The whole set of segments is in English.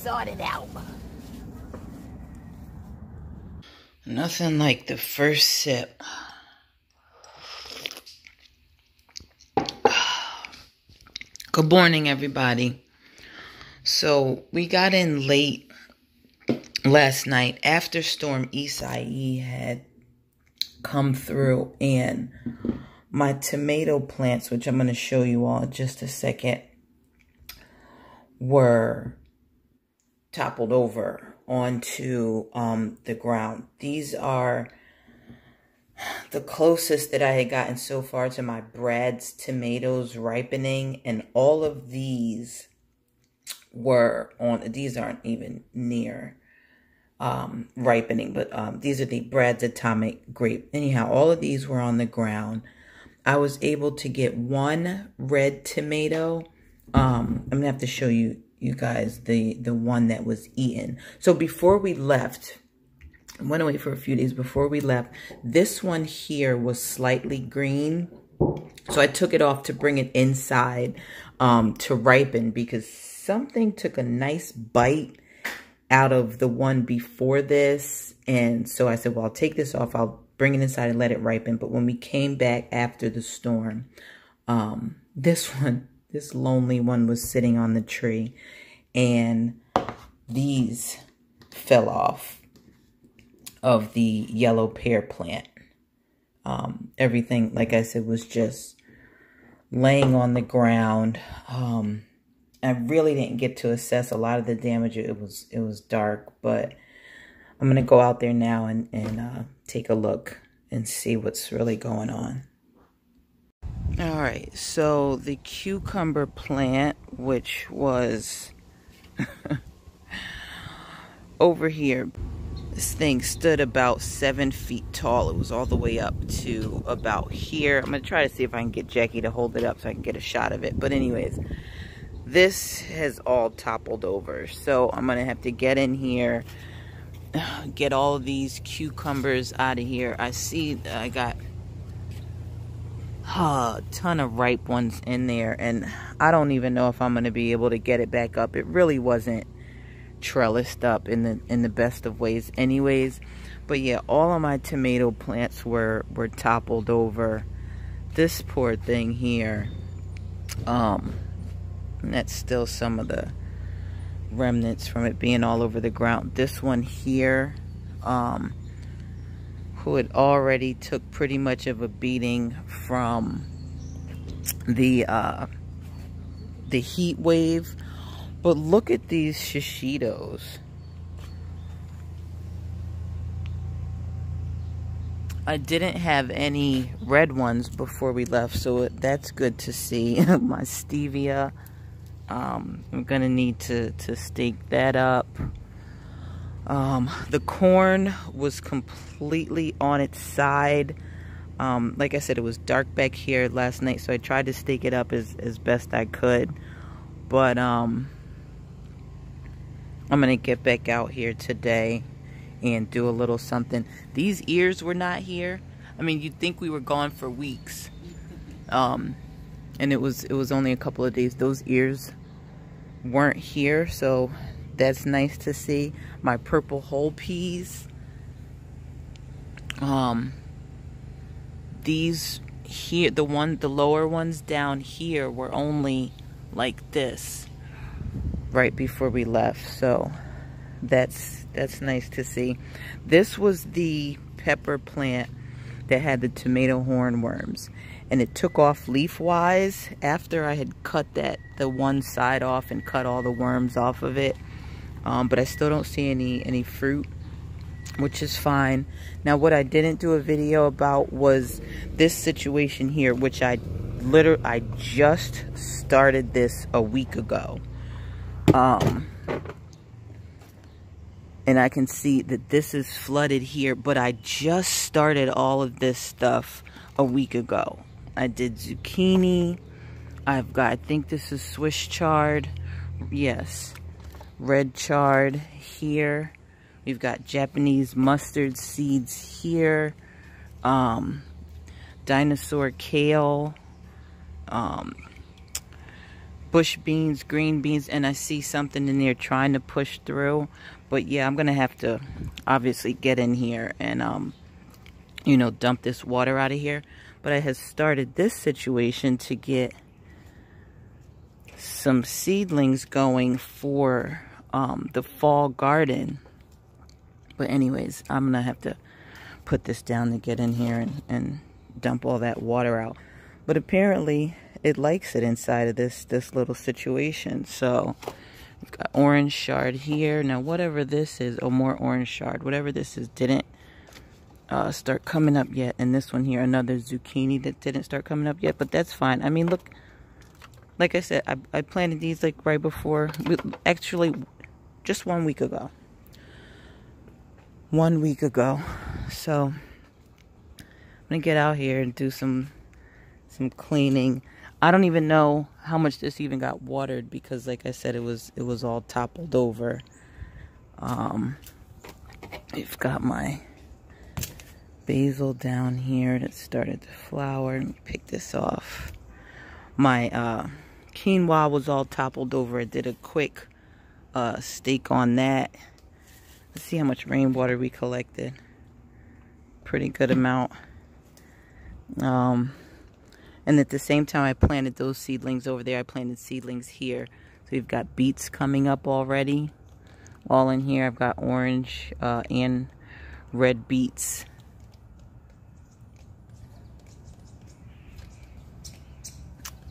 sorted out. Nothing like the first sip. Good morning, everybody. So we got in late last night after Storm Isaias had come through, and my tomato plants, which I'm going to show you all in just a second, were toppled over onto the ground. These are the closest that I had gotten so far to my Brad's tomatoes ripening, and all of these were on, these aren't even near ripening, but these are the Brad's Atomic Grape. Anyhow, all of these were on the ground. I was able to get one red tomato. I'm gonna have to show you guys the one that was eaten. So before we left, I went away for a few days. Before we left, this one here was slightly green. So I took it off to bring it inside to ripen, because something took a nice bite out of the one before this. And so I said, well, I'll take this off. I'll bring it inside and let it ripen. But when we came back after the storm, this lonely one was sitting on the tree, and these fell off of the yellow pear plant. Everything, like I said, was just laying on the ground. I really didn't get to assess a lot of the damage. It was dark, but I'm going to go out there now and take a look and see what's really going on. All right, so the cucumber plant, which was over here, this thing stood about 7 feet tall. It was all the way up to about here. I'm going to try to see if I can get Jackie to hold it up so I can get a shot of it. But anyways, this has all toppled over. So I'm going to have to get in here, get all of these cucumbers out of here. I see I got a ton of ripe ones in there, and I don't even know if I'm going to be able to get it back up. It really wasn't trellised up in the best of ways anyways. But yeah, all of my tomato plants were toppled over. This poor thing here, and that's still some of the remnants from it being all over the ground. This one here, who had already took pretty much of a beating from the heat wave. But look at these shishitos. I didn't have any red ones before we left, so that's good to see. My stevia, I'm gonna need to stake that up. The corn was completely on its side. Like I said, it was dark back here last night, so I tried to stake it up as best I could. But I'm going to get back out here today and do a little something. These ears were not here. I mean, you'd think we were gone for weeks. And it was only a couple of days. Those ears weren't here, so that's nice to see. My purple whole peas. These here, the lower ones down here were only like this right before we left, so that's nice to see. This was the pepper plant that had the tomato hornworms, and it took off leaf-wise after I had cut the one side off and cut all the worms off of it. But I still don't see any fruit, which is fine. Now, what I didn't do a video about was this situation here, which I just started this a week ago. And I can see that this is flooded here, but I just started all of this stuff a week ago. I did zucchini. I've got, I think this is Swiss chard. Yes. Red chard here. We've got Japanese mustard seeds here. Dinosaur kale. bush beans, green beans, and I see something in there trying to push through. But yeah, I'm gonna have to obviously get in here and you know, dump this water out of here. But I have started this situation to get some seedlings going for the fall garden. But anyways, I'm gonna have to put this down to get in here and dump all that water out. But apparently it likes it inside of this little situation. So we've got orange shard here. Now whatever this is, oh, more orange shard, whatever this is, didn't start coming up yet. And this one here, another zucchini that didn't start coming up yet, but that's fine. I mean, look, like I said, I planted these like right before, actually just 1 week ago. 1 week ago. So I'm gonna get out here and do some cleaning. I don't even know how much this even got watered because, like I said, it was all toppled over. I've got my basil down here that started to flower. Let me pick this off. My quinoa was all toppled over. I did a quick stake on that. Let's see how much rainwater we collected. Pretty good amount. And at the same time I planted those seedlings over there, I planted seedlings here. So we've got beets coming up already. All in here. I've got orange and red beets.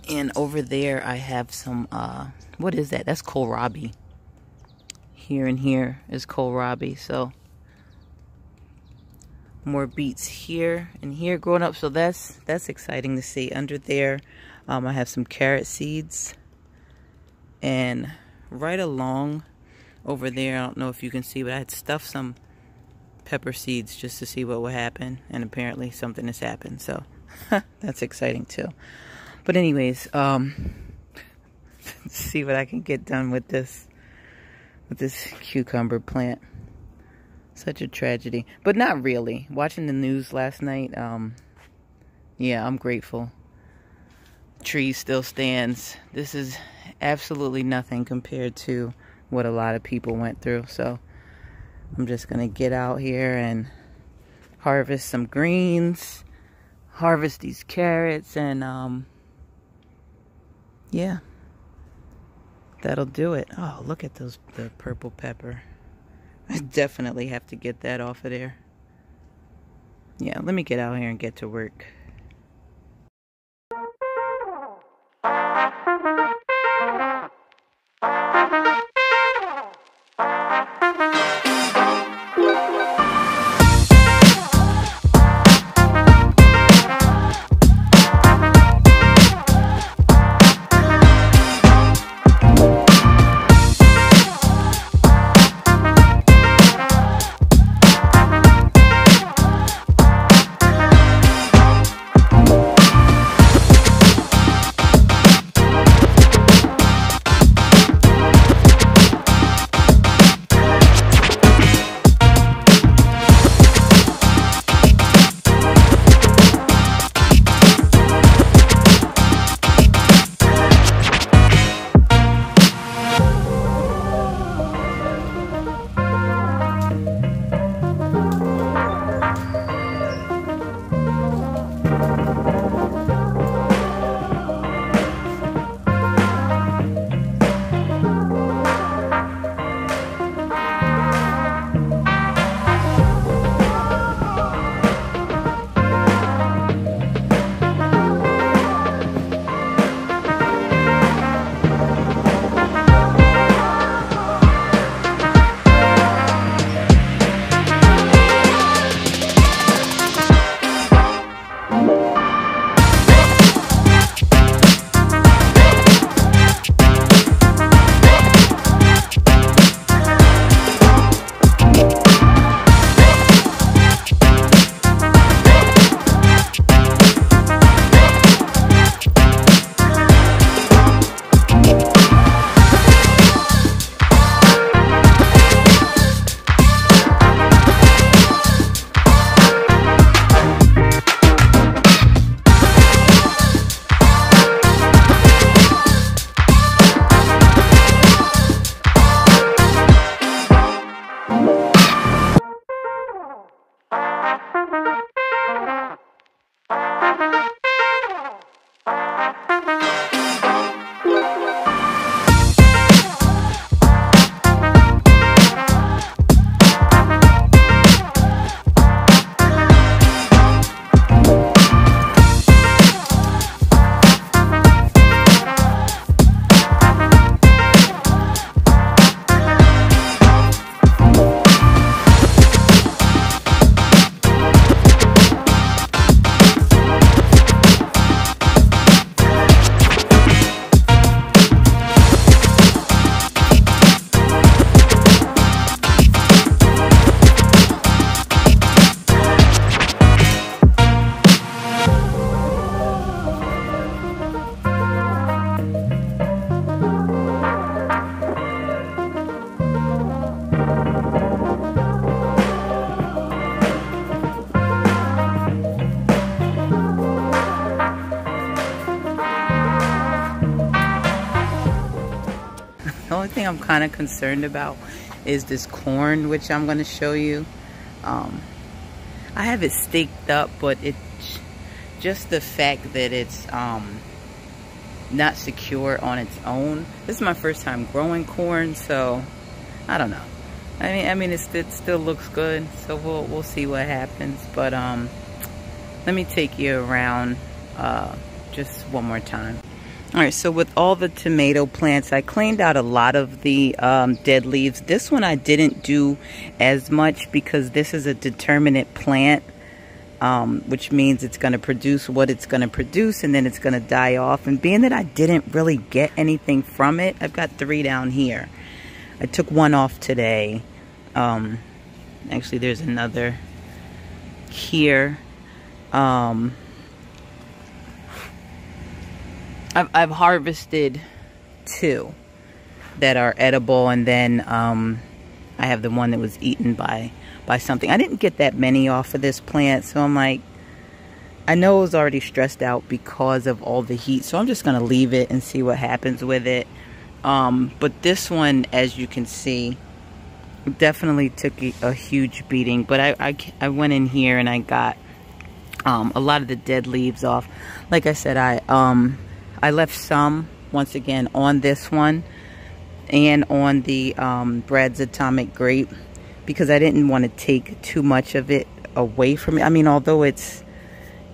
And over there I have some, what is that? That's kohlrabi. Here and here is kohlrabi. So more beets here and here growing up. So that's exciting to see. Under there, I have some carrot seeds. And right along over there, I don't know if you can see, but I had stuffed some pepper seeds just to see what would happen. And apparently something has happened. So that's exciting too. But anyways, see what I can get done with this cucumber plant. Such a tragedy, but not really. Watching the news last night, yeah, I'm grateful. Tree still stands. This is absolutely nothing compared to what a lot of people went through. So I'm just gonna get out here and harvest some greens, harvest these carrots, and yeah, that'll do it. Oh, look at the purple pepper. I definitely have to get that off of there. Yeah, let me get out here and get to work. only thing I'm kind of concerned about is this corn, which I'm going to show you. I have it staked up, but it's just the fact that it's not secure on its own. This is my first time growing corn, so I don't know. I mean, it still looks good, so we'll see what happens. But let me take you around just one more time. All right, so with all the tomato plants, I cleaned out a lot of the dead leaves. This one I didn't do as much because this is a determinate plant, which means it's going to produce what it's going to produce, and then it's going to die off. And being that I didn't really get anything from it, I've got 3 down here. I took 1 off today. Actually, there's another here. I've harvested 2 that are edible, and then I have the one that was eaten by something. I didn't get that many off of this plant, so I'm like, I know it was already stressed out because of all the heat, so I'm just gonna leave it and see what happens with it. But this one, as you can see, definitely took a huge beating. But I went in here and I got a lot of the dead leaves off. Like I said, I left some, once again, on this one and on the Brad's Atomic Grape because I didn't want to take too much of it away from it. I mean, although it's,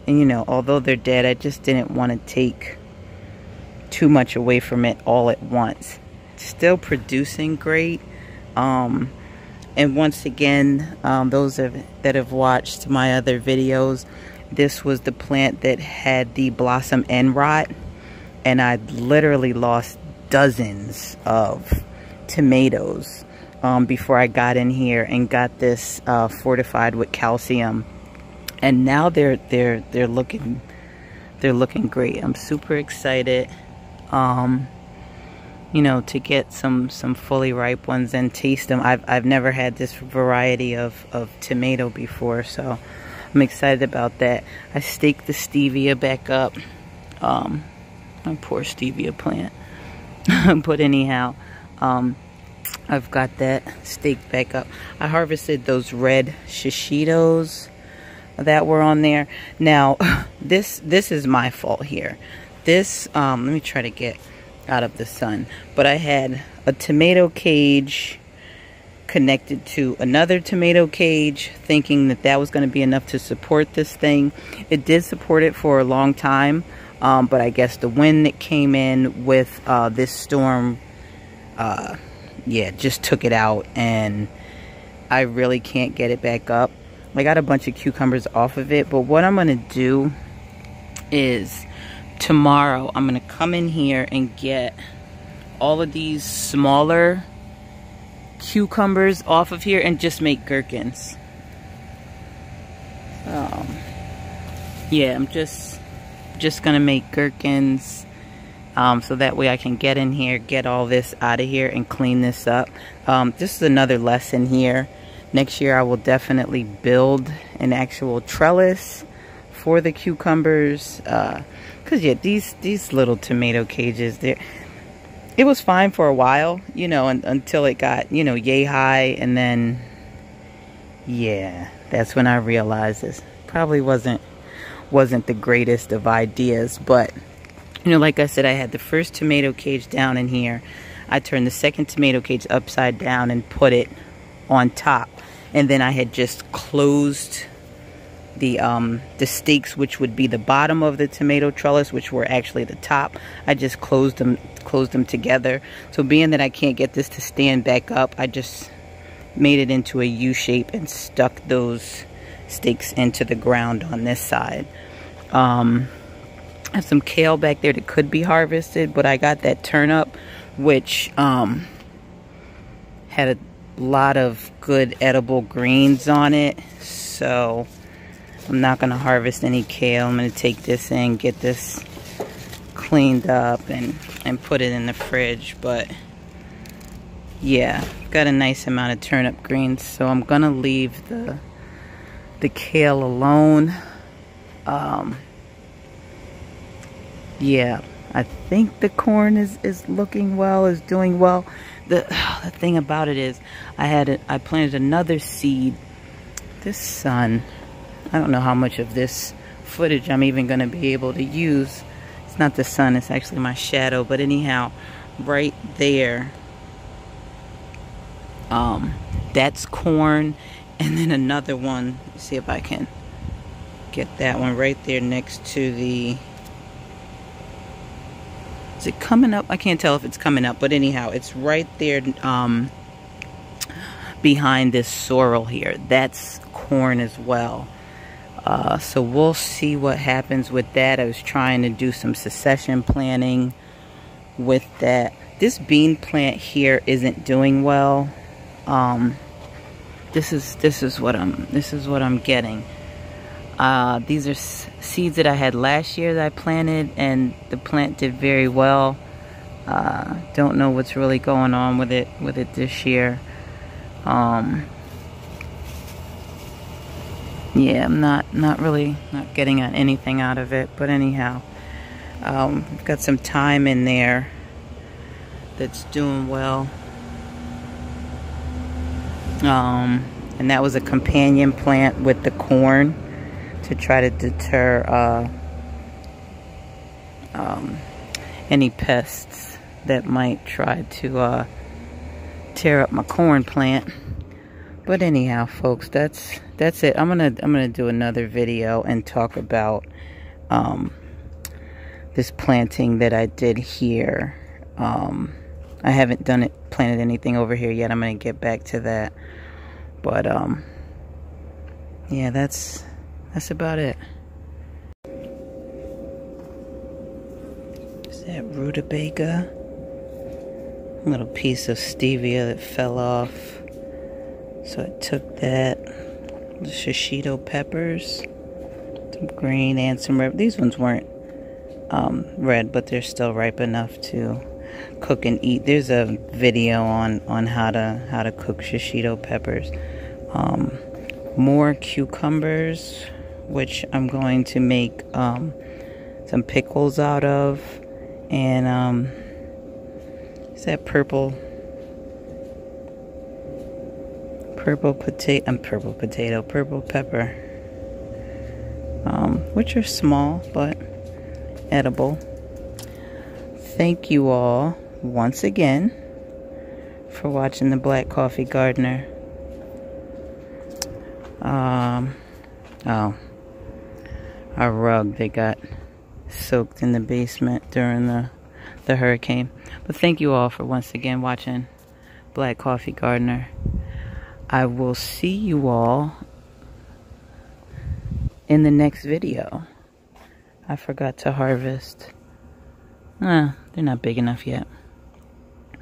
you know, although they're dead, I just didn't want to take too much away from it all at once. It's still producing great. And once again, those that have watched my other videos, this was the plant that had the blossom end rot. And I literally lost dozens of tomatoes before I got in here and got this fortified with calcium. And now they're looking great. I'm super excited, you know, to get some fully ripe ones and taste them. I've never had this variety of tomato before, so I'm excited about that. I staked the stevia back up. My poor stevia plant. But anyhow, I've got that staked back up. I harvested those red shishitos that were on there. Now, this is my fault here. This, let me try to get out of the sun. But I had a tomato cage connected to another tomato cage, thinking that that was going to be enough to support this thing. It did support it for a long time. But I guess the wind that came in with this storm, yeah, just took it out, and I really can't get it back up. I got a bunch of cucumbers off of it, but what I'm going to do is tomorrow I'm going to come in here and get all of these smaller cucumbers off of here and just make gherkins. Yeah, I'm just gonna make gherkins, so that way I can get in here, get all this out of here, and clean this up. This is another lesson here. Next year I will definitely build an actual trellis for the cucumbers, because yeah, these little tomato cages, it was fine for a while, you know, until it got, you know, yay high, and then yeah, that's when I realized this probably wasn't the greatest of ideas. But you know, like I said, I had the first tomato cage down in here. I turned the second tomato cage upside down and put it on top, and then I had just closed the stakes, which would be the bottom of the tomato trellis, which were actually the top. I just closed them together. So being that I can't get this to stand back up, I just made it into a U shape and stuck those stakes into the ground on this side. I have some kale back there that could be harvested, but I got that turnip, which had a lot of good edible greens on it, so I'm not going to harvest any kale. I'm going to take this in, get this cleaned up, and put it in the fridge. But yeah, got a nice amount of turnip greens, so I'm going to leave the kale alone. Yeah, I think the corn is looking well, is doing well. The thing about it is, I planted another seed. This sun, I don't know how much of this footage I'm even going to be able to use. It's not the sun, it's actually my shadow. But anyhow, right there, that's corn. And then another one, let's see if I can get that one right there next to the, is it coming up? I can't tell if it's coming up, but anyhow, it's right there behind this sorrel here. That's corn as well. So we'll see what happens with that. I was trying to do some succession planning with that. This bean plant here isn't doing well. This is what I'm getting. These are seeds that I had last year that I planted, and the plant did very well. Don't know what's really going on with it this year. Yeah, I'm not getting anything out of it. But anyhow, I've got some thyme in there that's doing well. And that was a companion plant with the corn to try to deter any pests that might try to tear up my corn plant. But anyhow, folks, that's it. I'm gonna do another video and talk about this planting that I did here. I haven't planted anything over here yet. I'm gonna get back to that. But yeah, that's about it. Is that rutabaga? A little piece of stevia that fell off. So I took that. The shishito peppers, some green and some red. These ones weren't red, but they're still ripe enough to cook and eat. There's a video on how to cook shishito peppers. More cucumbers, which I'm going to make some pickles out of, and is that purple pepper, which are small but edible. Thank you all once again for watching the Black Coffee Gardener. Our rug, they got soaked in the basement during the hurricane. But thank you all for once again watching Black Coffee Gardener. I will see you all in the next video. I forgot to harvest. They're not big enough yet.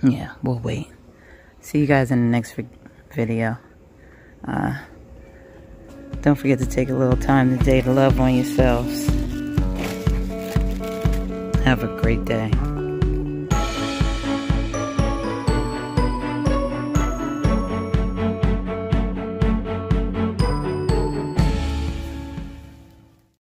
Yeah, we'll wait. See you guys in the next video. Don't forget to take a little time today to love on yourselves. Have a great day.